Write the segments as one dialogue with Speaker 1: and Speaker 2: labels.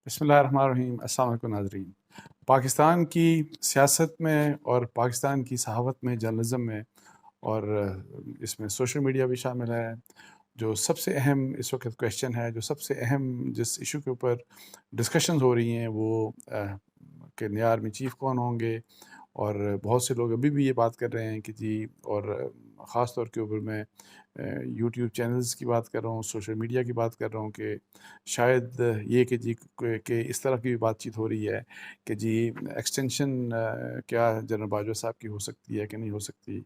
Speaker 1: بسم اللہ الرحمن الرحیم۔ السلام علیکم ناظرین۔ پاکستان کی سیاست میں اور پاکستان کی صحافت میں، جرنلزم میں، اور اس میں سوشل میڈیا بھی شامل ہے، جو سب سے اہم اس وقت کویشچن ہے، جو سب سے اہم جس ایشو کے اوپر ڈسکشنز ہو رہی ہیں وہ کہ نیا آرمی چیف کون ہوں گے۔ اور بہت سے لوگ ابھی بھی یہ بات کر رہے ہیں کہ جی، اور خاص طور کے اوپر میں یوٹیوب چینلز کی بات کر رہا ہوں، سوشل میڈیا کی بات کر رہا ہوں کہ شاید یہ کہ جی کہ اس طرح کی بھی بات چیت ہو رہی ہے کہ جی ایکسٹینشن کیا جنرل باجوہ صاحب کی ہو سکتی ہے کہ نہیں ہو سکتی۔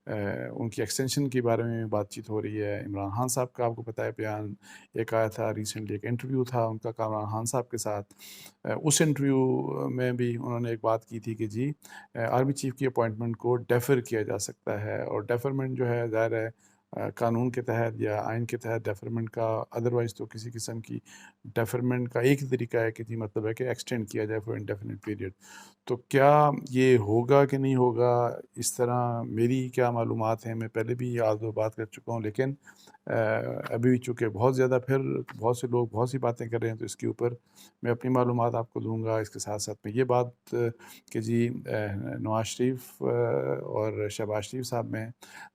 Speaker 1: ان کی ایکسٹینشن کے بارے میں بات چیت ہو رہی ہے۔ عمران خان صاحب کا آپ کو پتہ ہے بیان ایک آیا تھا ریسنٹلی، ایک انٹرویو تھا ان کا عمران خان صاحب کے ساتھ۔ اس انٹرویو میں بھی انہوں نے ایک بات کی تھی کہ جی آرمی چیف کی اپوائنٹمنٹ کو ڈیفر کیا جا سکتا ہے، اور ڈیفرمنٹ جو ہے ظاہر ہے قانون کے تحت یا آئین کے تحت ڈیفرمنٹ کا، ادروائز تو کسی قسم کی ڈیفرمنٹ کا ایک ہی طریقہ ہے کہ جی مطلب ہے کہ ایکسٹینڈ کیا جائے فور انڈیفینٹ پیریڈ۔ تو کیا یہ ہوگا کہ نہیں ہوگا، اس طرح میری کیا معلومات ہیں، میں پہلے بھی آج دو بات کر چکا ہوں، لیکن ابھی چونکہ بہت زیادہ پھر بہت سے لوگ بہت سی باتیں کر رہے ہیں تو اس کے اوپر میں اپنی معلومات آپ کو دوں گا۔ اس کے ساتھ ساتھ میں یہ بات کہ جی نواز شریف اور شہباز شریف صاحب میں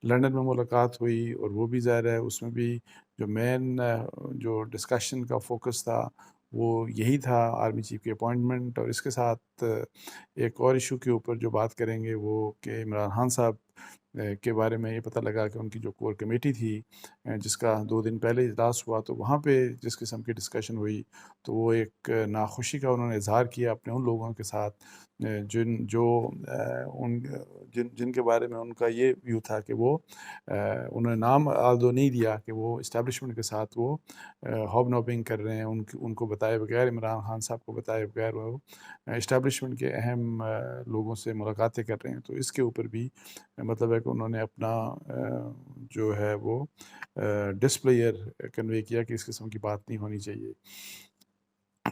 Speaker 1: لندن میں ملاقات ہوئی، اور وہ بھی ظاہر ہے اس میں بھی جو مین جو ڈسکشن کا فوکس تھا وہ یہی تھا آرمی چیف کی اپوائنٹمنٹ۔ اور اس کے ساتھ ایک اور ایشو کے اوپر جو بات کریں گے وہ کہ عمران خان صاحب کے بارے میں یہ پتہ لگا کہ ان کی جو کور کمیٹی تھی جس کا 2 دن پہلے اجلاس ہوا، تو وہاں پہ جس قسم کی ڈسکشن ہوئی تو وہ ایک ناخوشی کا انہوں نے اظہار کیا اپنے ان لوگوں کے ساتھ جن کے بارے میں ان کا یہ ویو تھا کہ وہ انہوں نے نام آلدو نہیں دیا کہ وہ اسٹیبلشمنٹ کے ساتھ وہ ہاب نوبنگ کر رہے ہیں، ان کو بتائے بغیر، عمران خان صاحب کو بتائے بغیر وہ اسٹیبلشمنٹ کے اہم لوگوں سے ملاقاتیں کر رہے ہیں۔ تو اس کے اوپر بھی مطلب ہے کہ انہوں نے اپنا جو ہے وہ ڈسپلیئر کنوے کیا کہ اس قسم کی بات نہیں ہونی چاہیے۔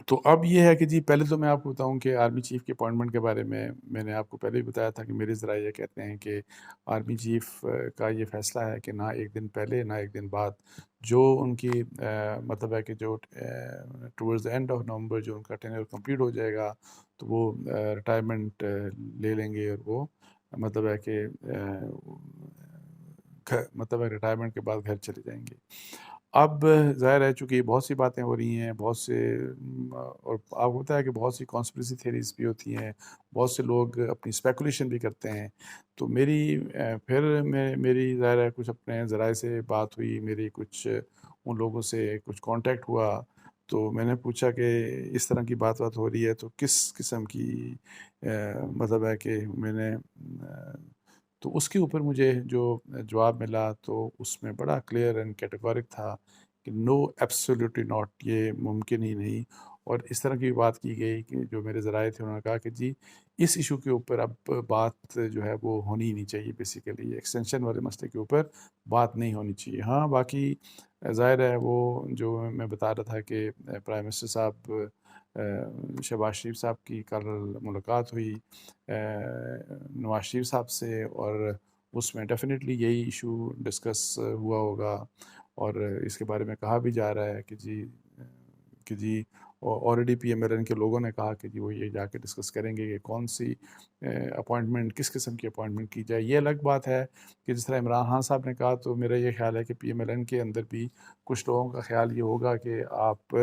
Speaker 1: تو اب یہ ہے کہ جی پہلے تو میں آپ کو بتاؤں کہ آرمی چیف کے اپوائنٹمنٹ کے بارے میں نے آپ کو پہلے ہی بتایا تھا کہ میرے ذرائع یہ کہتے ہیں کہ آرمی چیف کا یہ فیصلہ ہے کہ نہ ایک دن پہلے نہ ایک دن بعد، جو ان کی مطلب ہے کہ جو towards the and of November جو ان کا ٹینیور کمپلیٹ ہو جائے گا تو وہ ریٹائرمنٹ لے لیں گے، اور وہ مطلب ہے کہ مطلب ہے ریٹائرمنٹ کے بعد گھر چلے جائیں گے۔ اب ظاہر ہے چونکہ بہت سی باتیں ہو رہی ہیں، بہت سے اور آپ کو پتہ ہے کہ بہت سی کانسپریسی تھیریز بھی ہوتی ہیں، بہت سے لوگ اپنی اسپیکولیشن بھی کرتے ہیں۔ تو میری ظاہر ہے کچھ اپنے ذرائع سے بات ہوئی، میری کچھ ان لوگوں سے کچھ کانٹیکٹ ہوا، تو میں نے پوچھا کہ اس طرح کی بات ہو رہی ہے تو کس قسم کی مطلب ہے کہ میں نے تو اس کے اوپر مجھے جو جواب ملا تو اس میں بڑا کلیئر اینڈ کیٹیگورک تھا کہ نو، ایبسلیوٹلی ناٹ، یہ ممکن ہی نہیں۔ اور اس طرح کی بات کی گئی کہ جو میرے ذرائع تھے انہوں نے کہا کہ جی اس ایشو کے اوپر اب بات جو ہے وہ ہونی ہی نہیں چاہیے، بیسیکلی ایکسٹینشن والے مسئلے کے اوپر بات نہیں ہونی چاہیے۔ ہاں باقی ظاہر ہے وہ جو میں بتا رہا تھا کہ پرائم منسٹر صاحب شہباز شریف صاحب کی کل ملاقات ہوئی نواز شریف صاحب سے، اور اس میں ڈیفینیٹلی یہی ایشو ڈسکس ہوا ہوگا، اور اس کے بارے میں کہا بھی جا رہا ہے کہ جی already P M L N کے لوگوں نے کہا کہ جی وہ یہ جا کے ڈسکس کریں گے کہ کون سی اپوائنٹمنٹ، کس قسم کی اپوائنٹمنٹ کی جائے۔ یہ الگ بات ہے کہ جس طرح عمران خان صاحب نے کہا، تو میرا یہ خیال ہے کہ پی ایم ایل این کے اندر بھی کچھ لوگوں کا خیال یہ ہوگا کہ آپ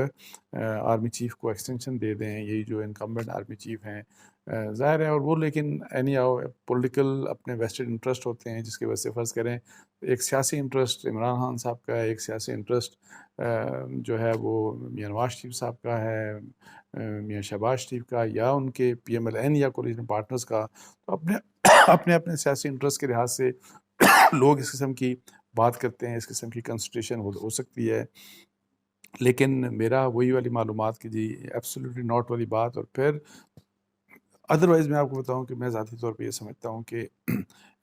Speaker 1: آرمی چیف کو ایکسٹینشن دے دیں، یہی جو انکمبنٹ آرمی چیف ہیں ظاہر ہے، اور وہ لیکن اینی ہاؤ پولیٹیکل اپنے ویسٹڈ انٹرسٹ ہوتے ہیں، جس کی وجہ سے فرض کریں ایک سیاسی انٹرسٹ عمران خان صاحب کا ہے، ایک سیاسی انٹرسٹ جو ہے وہ میاں نواز شریف صاحب کا ہے، میاں شہباز شریف کا، یا ان کے پی ایم ایل این یا کولیشن پارٹنرز کا۔ تو اپنے سیاسی انٹرسٹ کے لحاظ سے لوگ اس قسم کی بات کرتے ہیں، اس قسم کی کنسیڈریشن ہو سکتی ہے، لیکن میرا وہی والی معلومات کہ جی ایبسلیوٹلی ناٹ والی بات۔ اور پھر ادروائز میں آپ کو بتاؤں کہ میں ذاتی طور پہ یہ سمجھتا ہوں کہ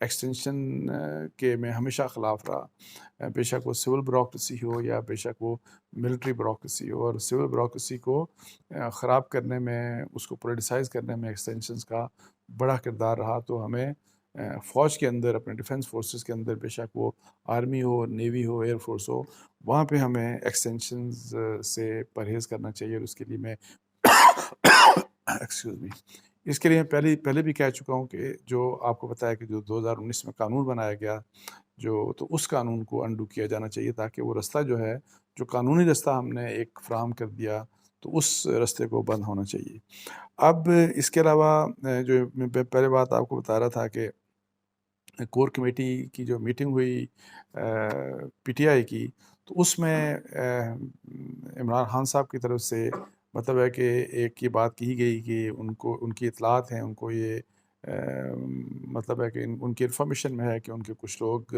Speaker 1: ایکسٹینشن کے میں ہمیشہ خلاف رہا، بے شک وہ سول بیوروکریسی ہو یا بے شک وہ ملٹری بیوروکریسی ہو، اور سول بیوروکریسی کو خراب کرنے میں، اس کو پولیٹیسائز کرنے میں ایکسٹینشنز کا بڑا کردار رہا۔ تو ہمیں فوج کے اندر، اپنے ڈیفنس فورسز کے اندر، بے شک وہ آرمی ہو، نیوی ہو، ایئر فورس ہو، وہاں پہ ہمیں ایکسٹینشنز سے پرہیز کرنا چاہیے، اور اس کے لیے میں ایکسکیوز می. اس کے لیے میں پہلے بھی کہہ چکا ہوں کہ جو آپ کو پتہ ہے کہ جو 2019 میں قانون بنایا گیا تو اس قانون کو انڈو کیا جانا چاہیے، تاکہ وہ رستہ جو ہے، جو قانونی رستہ ہم نے ایک فراہم کر دیا، تو اس رستے کو بند ہونا چاہیے. اب اس کے علاوہ جو میں پہلے بات آپ کو بتا رہا تھا کہ کور کمیٹی کی جو میٹنگ ہوئی پی ٹی آئی کی، تو اس میں عمران خان صاحب کی طرف سے مطلب ہے کہ ایک یہ بات کہی گئی کہ ان کی اطلاعات ہیں، ان کو یہ مطلب ہے کہ ان کی انفارمیشن میں ہے کہ ان کے کچھ لوگ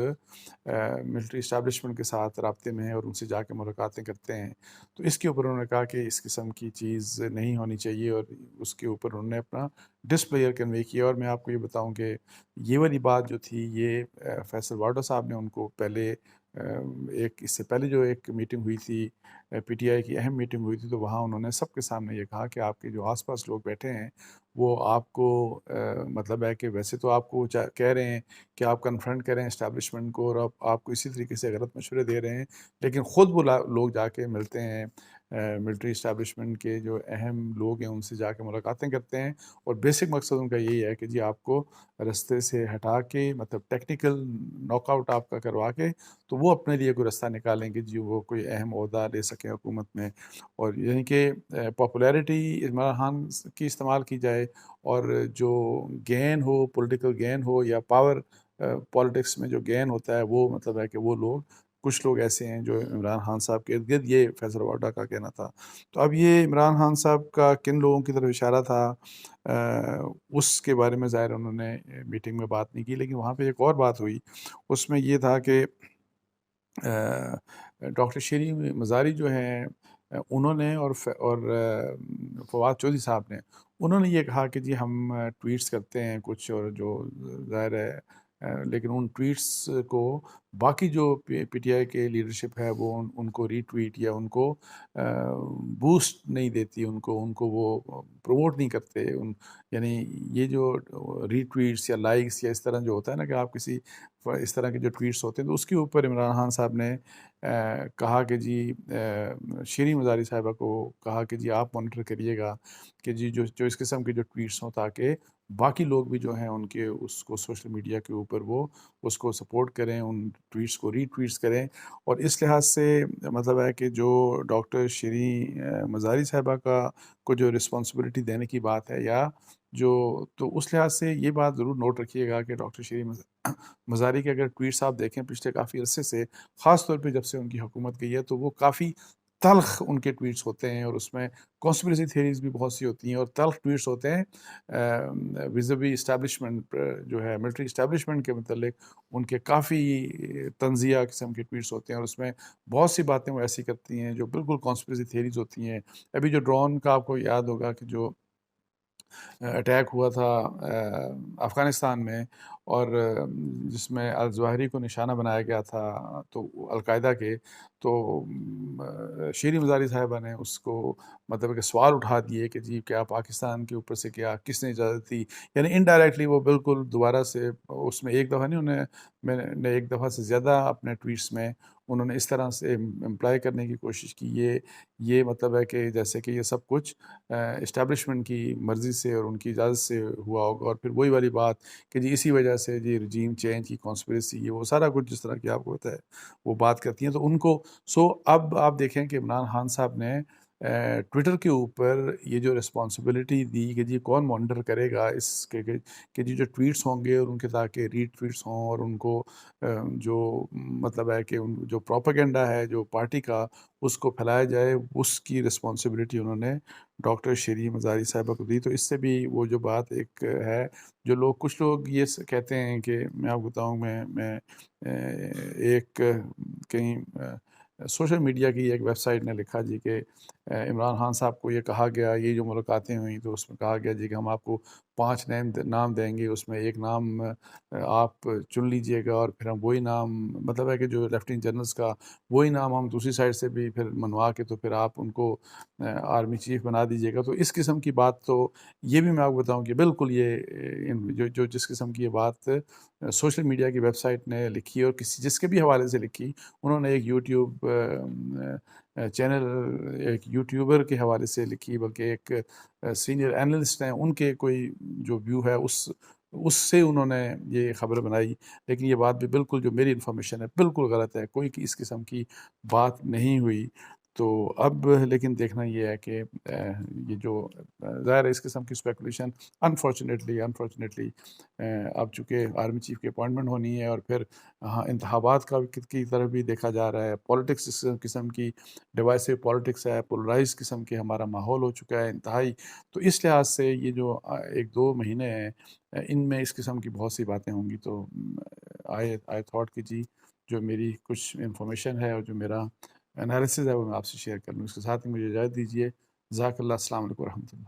Speaker 1: ملٹری اسٹیبلشمنٹ کے ساتھ رابطے میں ہیں اور ان سے جا کے ملاقاتیں کرتے ہیں. تو اس کے اوپر انہوں نے کہا کہ اس قسم کی چیز نہیں ہونی چاہیے، اور اس کے اوپر انہوں نے اپنا ڈسپلیئر کنوے کیا. اور میں آپ کو یہ بتاؤں کہ یہ والی بات جو تھی، یہ فیصل وارڈا صاحب نے ان کو پہلے اس سے پہلے جو ایک میٹنگ ہوئی تھی، پی ٹی آئی کی اہم میٹنگ ہوئی تھی، تو وہاں انہوں نے سب کے سامنے یہ کہا کہ آپ کے جو آس پاس لوگ بیٹھے ہیں وہ آپ کو مطلب ہے کہ ویسے تو آپ کو کہہ رہے ہیں کہ آپ کنفرنٹ کریں اسٹیبلشمنٹ کو، اور آپ کو اسی طریقے سے غلط مشورے دے رہے ہیں، لیکن خود وہ لوگ جا کے ملتے ہیں ملٹری اسٹیبلشمنٹ کے جو اہم لوگ ہیں، ان سے جا کے ملاقاتیں کرتے ہیں، اور بیسک مقصد ان کا یہی ہے کہ جی آپ کو رستے سے ہٹا کے، مطلب ٹیکنیکل ناک آؤٹ آپ کا کروا کے، تو وہ اپنے لیے کوئی رستہ نکالیں گے جی وہ کوئی اہم عہدہ لے سکیں حکومت میں. اور یعنی کہ پاپولیرٹی عمران خان کی استعمال کی جائے، اور جو گین ہو، پولیٹیکل گین ہو یا پاور پالیٹکس میں جو گین ہوتا ہے، وہ مطلب ہے کہ وہ لوگ، کچھ لوگ ایسے ہیں جو عمران خان صاحب کے ارد گرد، یہ فیصل وارڈا کا کہنا تھا. تو اب یہ عمران خان صاحب کا کن لوگوں کی طرف اشارہ تھا، اس کے بارے میں ظاہر انہوں نے میٹنگ میں بات نہیں کی، لیکن وہاں پہ ایک اور بات ہوئی. اس میں یہ تھا کہ ڈاکٹر شیری مزاری جو ہیں، انہوں نے اور فواد چودھری صاحب نے، انہوں نے یہ کہا کہ جی ہم ٹویٹس کرتے ہیں کچھ، اور جو ظاہر ہے لیکن ان ٹویٹس کو باقی جو پی ٹی آئی کے لیڈرشپ ہے وہ ان کو ری ٹویٹ یا ان کو بوسٹ نہیں دیتی، ان کو وہ پروموٹ نہیں کرتے. یعنی یہ جو ری ٹویٹس یا لائکس یا اس طرح جو ہوتا ہے نا، کہ آپ کسی اس طرح کے جو ٹویٹس ہوتے ہیں، تو اس کے اوپر عمران خان صاحب نے کہا کہ جی شیریں مزاری صاحبہ کو کہا کہ جی آپ مانیٹر کریے گا کہ جی جو اس قسم کے جو ٹویٹس ہوں، تاکہ باقی لوگ بھی جو ہیں ان کے اس کو سوشل میڈیا کے اوپر وہ اس کو سپورٹ کریں، ان ٹویٹس کو ری ٹویٹس کریں. اور اس لحاظ سے مطلب ہے کہ جو ڈاکٹر شیریں مزاری صاحبہ کو جو رسپانسبلٹی دینے کی بات ہے، یا تو اس لحاظ سے یہ بات ضرور نوٹ رکھیے گا کہ ڈاکٹر شیریں مزاری کے اگر ٹویٹس آپ دیکھیں پچھلے کافی عرصے سے، خاص طور پہ جب سے ان کی حکومت گئی ہے، تو وہ کافی تلخ ان کے ٹویٹس ہوتے ہیں، اور اس میں کانسپریسی تھیریز بھی بہت سی ہوتی ہیں، اور تلخ ٹویٹس ہوتے ہیں وزبی اسٹیبلشمنٹ جو ہے، ملٹری اسٹیبلشمنٹ کے متعلق ان کے کافی تنزیہ قسم کے ٹویٹس ہوتے ہیں، اور اس میں بہت سی باتیں وہ ایسی کرتی ہیں جو بالکل کانسپریسی تھیریز ہوتی ہیں. ابھی جو ڈرون کا آپ کو یاد ہوگا کہ جو اٹیک ہوا تھا افغانستان میں، اور جس میں الظواہری کو نشانہ بنایا گیا تھا، تو القاعدہ کے، تو شیریں مزاری صاحبہ نے اس کو مطلب کہ سوال اٹھا دیے کہ جی کیا پاکستان کے اوپر سے کیا کس نے اجازت دی. یعنی انڈائریکٹلی وہ بالکل دوبارہ سے اس میں ایک دفعہ نہیں، میں نے ایک دفعہ سے زیادہ اپنے ٹویٹس میں انہوں نے اس طرح سے امپلائی کرنے کی کوشش کی، یہ مطلب ہے کہ جیسے کہ یہ سب کچھ اسٹیبلشمنٹ کی مرضی سے اور ان کی اجازت سے ہوا ہوگا، اور پھر وہی والی بات کہ جی اسی وجہ سے جی رجیم چینج کی کانسپریسی، یہ وہ سارا کچھ جس طرح کی آپ کو پتہ ہے وہ بات کرتی ہیں. تو ان کو اب آپ دیکھیں کہ عمران خان صاحب نے ٹویٹر کے اوپر یہ جو رسپانسبلٹی دی کہ جی کون مانیٹر کرے گا اس کے کہ جی جو ٹویٹس ہوں گے اور ان کے تاکہ ری ٹویٹس ہوں، اور ان کو جو مطلب ہے کہ جو پروپیگنڈا ہے جو پارٹی کا، اس کو پھیلایا جائے، اس کی رسپانسبلٹی انہوں نے ڈاکٹر شیریں مزاری صاحبہ کو دی. تو اس سے بھی وہ جو بات ایک ہے، جو کچھ لوگ یہ کہتے ہیں کہ میں آپ کو بتاؤں، میں ایک کہیں سوشل میڈیا کی ایک ویب سائٹ نے لکھا جی کہ عمران خان صاحب کو یہ کہا گیا، یہ جو ملاقاتیں ہوئیں تو اس میں کہا گیا جی کہ ہم آپ کو 5 نام دیں گے، اس میں ایک نام آپ چن لیجئے گا، اور پھر ہم وہی نام، مطلب ہے کہ جو لیفٹیننٹ جنرلز کا وہی نام ہم دوسری سائڈ سے بھی پھر منوا کے تو پھر آپ ان کو آرمی چیف بنا دیجیے گا. تو اس قسم کی بات، تو یہ بھی میں آپ کو بتاؤں کہ بالکل یہ جس قسم کی یہ بات سوشل میڈیا کی ویب سائٹ نے لکھی، اور جس کے بھی حوالے سے لکھی، انہوں نے ایک یوٹیوب چینل ایک یوٹیوبر کے حوالے سے لکھی، بلکہ ایک سینئر اینالسٹ ہیں ان کے کوئی جو ویو ہے اس سے انہوں نے یہ خبر بنائی، لیکن یہ بات بھی بالکل جو میری انفارمیشن ہے بالکل غلط ہے، کوئی اس قسم کی بات نہیں ہوئی۔ تو اب لیکن دیکھنا یہ ہے کہ یہ جو ظاہر ہے اس قسم کی اسپیکولیشن انفارچونیٹلی اب چونکہ آرمی چیف کی اپوائنٹمنٹ ہونی ہے، اور پھر ہاں انتخابات کی طرف بھی دیکھا جا رہا ہے، پالیٹکس اس قسم کی ڈیوائسو پالیٹکس ہے، پولرائز قسم کے ہمارا ماحول ہو چکا ہے انتہائی، تو اس لحاظ سے یہ جو 1-2 مہینے ہیں ان میں اس قسم کی بہت سی باتیں ہوں گی۔ تو آئی تھاٹ کہ جی جو میری کچھ انفارمیشن ہے اور جو میرا انالیسز ہے وہ میں آپ سے شیئر کر لوں، اس کے ساتھ ہی مجھے اجازت دیجیے۔ جزاک اللہ، السلام علیکم و رحمۃ اللہ۔